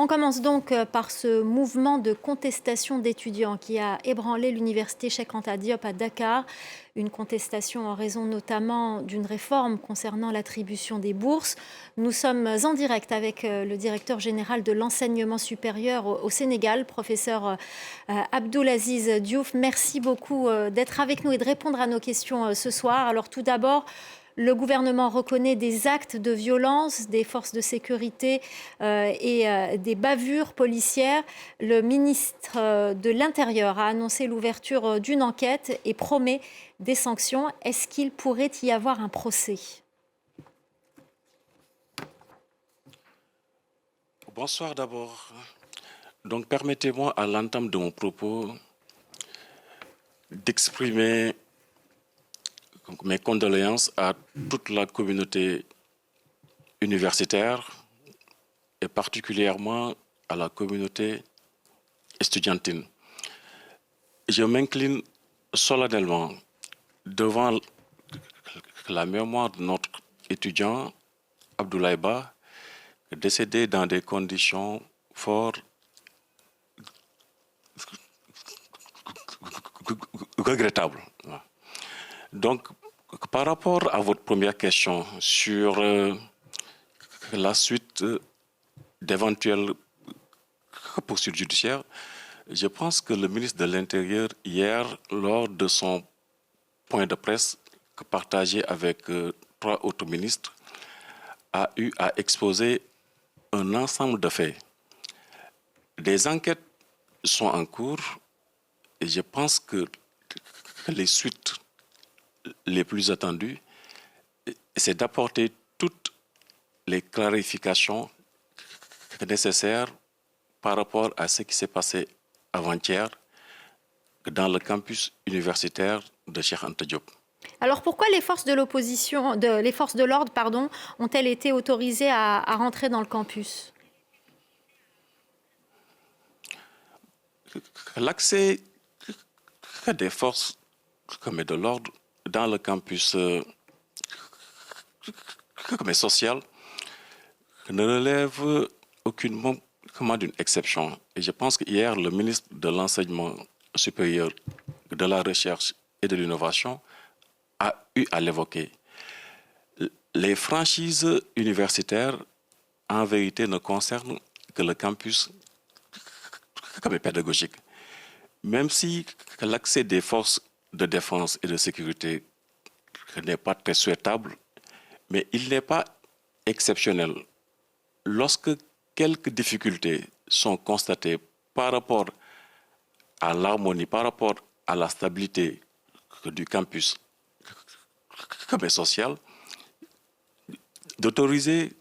On commence donc par ce mouvement de contestation d'étudiants qui a ébranlé l'université Cheikh Anta Diop à Dakar. Une contestation en raison notamment d'une réforme concernant l'attribution des bourses. Nous sommes en direct avec le directeur général de l'enseignement supérieur au Sénégal, professeur Abdoulaziz Diouf. Merci beaucoup d'être avec nous et de répondre à nos questions ce soir. Alors tout d'abord, le gouvernement reconnaît des actes de violence des forces de sécurité et des bavures policières. Le ministre de l'Intérieur a annoncé l'ouverture d'une enquête et promet des sanctions. Est-ce qu'il pourrait y avoir un procès ? Bonsoir d'abord. Donc permettez-moi à l'entame de mon propos d'exprimer mes condoléances à toute la communauté universitaire et particulièrement à la communauté estudiantine. Je m'incline solennellement devant la mémoire de notre étudiant Abdoulaye Ba, décédé dans des conditions fort regrettables. Donc, par rapport à votre première question sur la suite d'éventuelles poursuites judiciaires, je pense que le ministre de l'Intérieur, hier, lors de son point de presse partagé avec trois autres ministres, a eu à exposer un ensemble de faits. Des enquêtes sont en cours et je pense que les suites les plus attendues, c'est d'apporter toutes les clarifications nécessaires par rapport à ce qui s'est passé avant-hier dans le campus universitaire de Cheikh Anta Diop. Alors pourquoi les forces de l'opposition, les forces de l'ordre, ont-elles été autorisées à rentrer dans le campus ? L'accès des forces de l'ordre dans le campus social ne relève aucunement d'une exception. Et je pense qu'hier, le ministre de l'Enseignement supérieur, de la Recherche et de l'Innovation a eu à l'évoquer. Les franchises universitaires, en vérité, ne concernent que le campus pédagogique. Même si l'accès des forces de défense et de sécurité n'est pas très souhaitable, mais il n'est pas exceptionnel. Lorsque quelques difficultés sont constatées par rapport à l'harmonie, par rapport à la stabilité du campus social, d'autoriser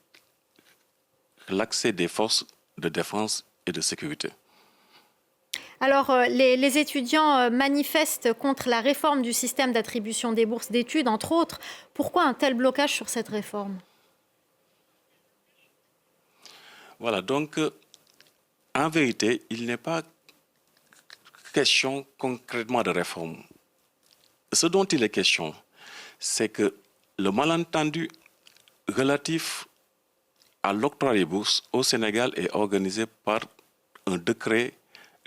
l'accès des forces de défense et de sécurité. Alors, les étudiants manifestent contre la réforme du système d'attribution des bourses d'études, entre autres. Pourquoi un tel blocage sur cette réforme ? Voilà, donc, en vérité, il n'est pas question concrètement de réforme. Ce dont il est question, c'est que le malentendu relatif à l'octroi des bourses au Sénégal est organisé par un décret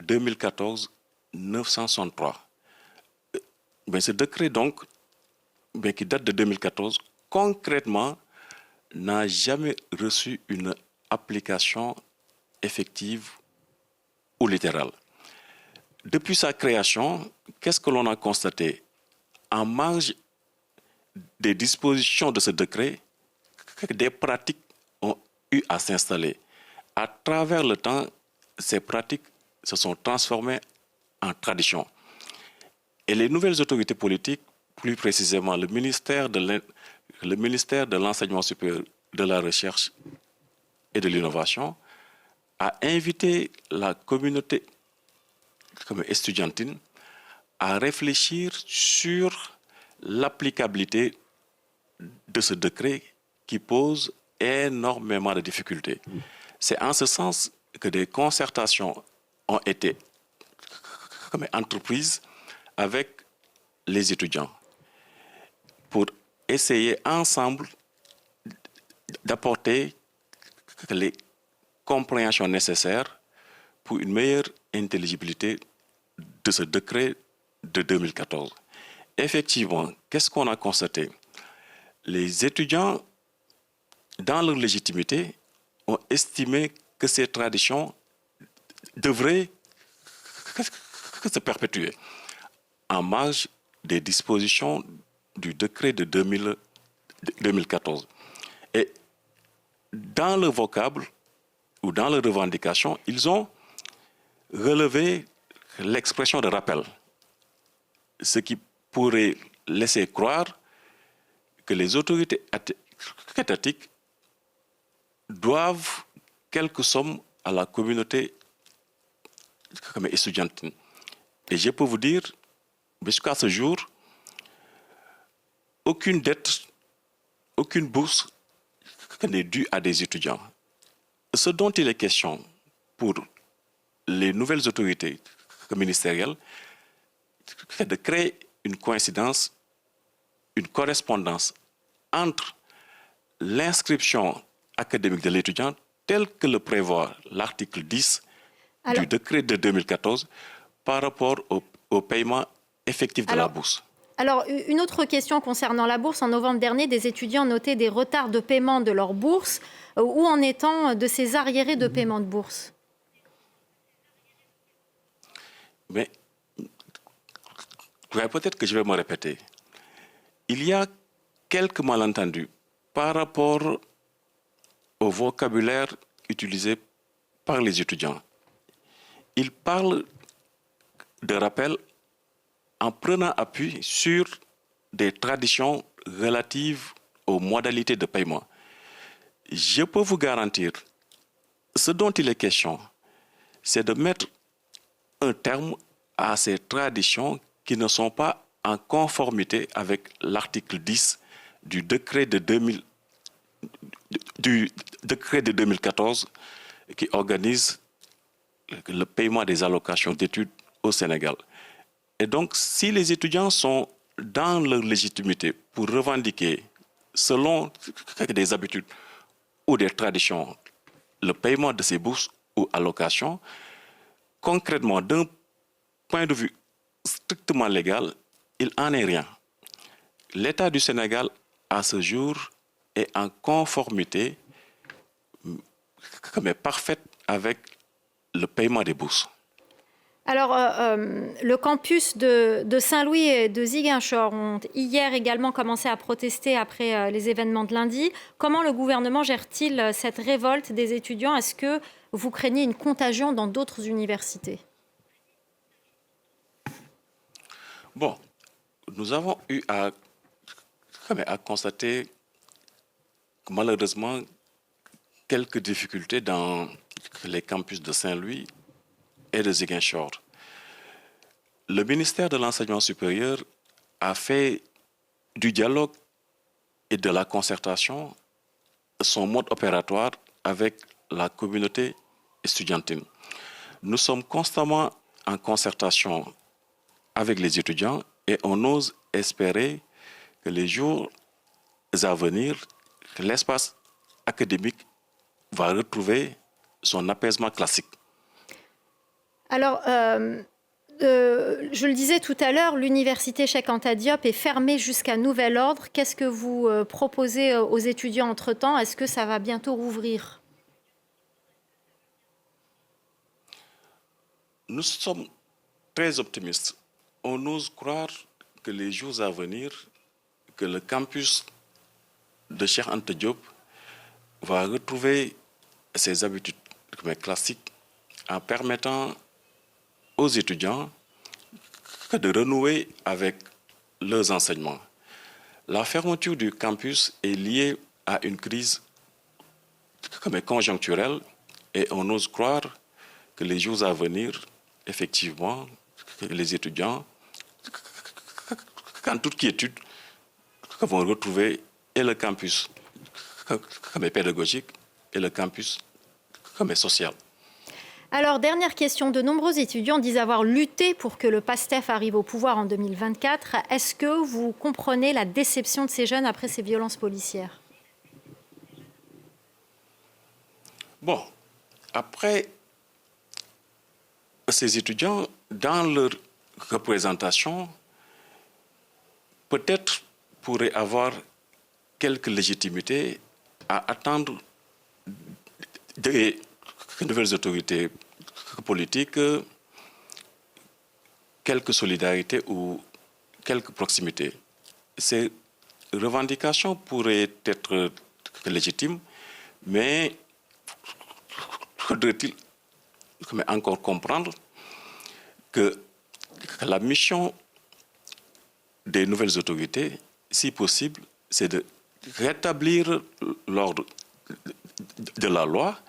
2014-963. Mais ce décret, donc, qui date de 2014, concrètement, n'a jamais reçu une application effective ou littérale. Depuis sa création, qu'est-ce que l'on a constaté? En marge des dispositions de ce décret, des pratiques ont eu à s'installer. À travers le temps, ces pratiques se sont transformées en tradition. Et les nouvelles autorités politiques, plus précisément le ministère de l'Enseignement supérieur, de la Recherche et de l'Innovation, a invité la communauté estudiantine à réfléchir sur l'applicabilité de ce décret qui pose énormément de difficultés. C'est en ce sens que des concertations ont été entreprises avec les étudiants pour essayer ensemble d'apporter les compréhension nécessaire pour une meilleure intelligibilité de ce décret de 2014. Effectivement, qu'est-ce qu'on a constaté? Les étudiants, dans leur légitimité, ont estimé que ces traditions devraient se perpétuer en marge des dispositions du décret de 2014. Et dans le vocable ou dans les revendications, ils ont relevé l'expression de rappel, ce qui pourrait laisser croire que les autorités étatiques doivent quelque somme à la communauté étudiantine. Et je peux vous dire, jusqu'à ce jour, aucune dette, aucune bourse n'est due à des étudiants. Ce dont il est question pour les nouvelles autorités ministérielles, c'est de créer une coïncidence, une correspondance entre l'inscription académique de l'étudiant tel que le prévoit l'article 10 du décret de 2014 par rapport au paiement effectif de la bourse. Alors, une autre question concernant la bourse. En novembre dernier, des étudiants notaient des retards de paiement de leur bourse. Où en est-on de ces arriérés de paiement de bourse? Mais peut-être que je vais me répéter. Il y a quelques malentendus par rapport au vocabulaire utilisé par les étudiants. Ils parlent de rappel en prenant appui sur des traditions relatives aux modalités de paiement. Je peux vous garantir, ce dont il est question, c'est de mettre un terme à ces traditions qui ne sont pas en conformité avec l'article 10 du décret de 2014 qui organise le paiement des allocations d'études au Sénégal. Et donc, si les étudiants sont dans leur légitimité pour revendiquer, selon des habitudes ou des traditions, le paiement de ces bourses ou allocations, concrètement, d'un point de vue strictement légal, il n'en est rien. L'État du Sénégal, à ce jour, est en conformité, mais parfaite, avec le paiement des bourses. Alors, le campus de Saint-Louis et de Ziguinchor ont hier également commencé à protester après les événements de lundi. Comment le gouvernement gère-t-il cette révolte des étudiants? Est-ce que vous craignez une contagion dans d'autres universités? Bon, nous avons eu à constater malheureusement quelques difficultés dans les campus de Saint-Louis et de Ziguinchor. Le ministère de l'Enseignement supérieur a fait du dialogue et de la concertation son mode opératoire avec la communauté estudiantine. Nous sommes constamment en concertation avec les étudiants et on ose espérer que les jours à venir, l'espace académique va retrouver son apaisement classique. Alors, je le disais tout à l'heure, l'université Cheikh Anta Diop est fermée jusqu'à nouvel ordre. Qu'est-ce que vous proposez aux étudiants entre-temps? Est-ce que ça va bientôt rouvrir? Nous sommes très optimistes. On ose croire que les jours à venir, que le campus de Cheikh Anta Diop va retrouver ses habitudes classiques en permettant aux étudiants de renouer avec leurs enseignements. La fermeture du campus est liée à une crise conjoncturelle et on ose croire que les jours à venir, effectivement, les étudiants, en toute quiétude, vont retrouver et le campus pédagogique et le campus social. Alors, dernière question. De nombreux étudiants disent avoir lutté pour que le PASTEF arrive au pouvoir en 2024. Est-ce que vous comprenez la déception de ces jeunes après ces violences policières? Bon, Après, ces étudiants, dans leur représentation, peut-être pourraient avoir quelque légitimité à attendre des nouvelles autorités politiques quelque solidarité ou quelque proximité. Ces revendications pourraient être légitimes, mais faudrait-il encore comprendre que la mission des nouvelles autorités, si possible, c'est de rétablir l'ordre de la loi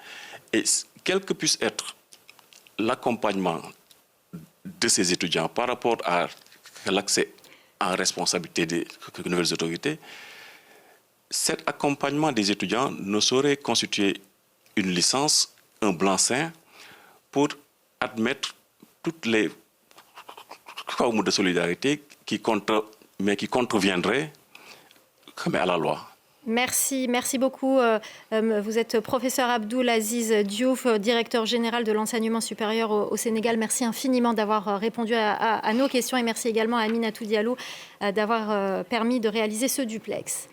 et quel que puisse être l'accompagnement de ces étudiants par rapport à l'accès en responsabilité des nouvelles autorités, cet accompagnement des étudiants ne saurait constituer une licence, un blanc-seing pour admettre toutes les formes de solidarité qui contreviendraient à la loi. Merci beaucoup. Vous êtes professeur Abdoul Aziz Diouf, directeur général de l'enseignement supérieur au Sénégal. Merci infiniment d'avoir répondu à nos questions et merci également à Aminatou Diallo d'avoir permis de réaliser ce duplex.